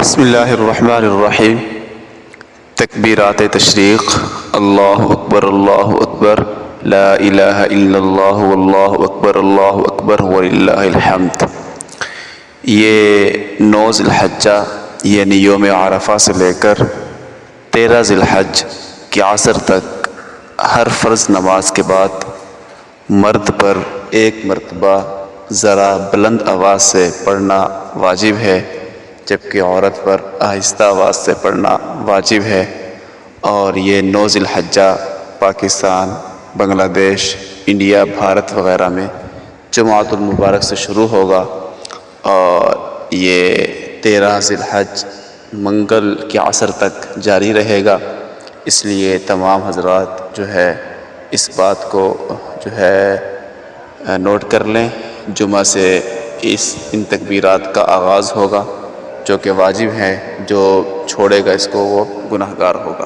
بسم اللہ الرحمن الرحیم۔ تکبیرات تشریق، اللہ اکبر لا الہ الا اللہ واللہ اکبر وللہ الحمد۔ یہ 9 ذی الحجہ یعنی یوم عرفہ سے لے کر 13 ذی الحج کی عصر تک ہر فرض نماز کے بعد مرد پر ایک مرتبہ ذرا بلند آواز سے پڑھنا واجب ہے، جبکہ عورت پر آہستہ آواز سے پڑھنا واجب ہے۔ اور یہ 9 ذی الحجہ پاکستان، بنگلہ دیش، انڈیا، بھارت وغیرہ میں جمعۃ المبارک سے شروع ہوگا اور یہ 13 ذی الحج منگل کے عصر تک جاری رہے گا۔ اس لیے تمام حضرات جو ہے اس بات کو نوٹ کر لیں، جمعہ سے ان تکبیرات کا آغاز ہوگا جو کہ واجب ہیں، جو چھوڑے گا اس کو وہ گناہگار ہوگا۔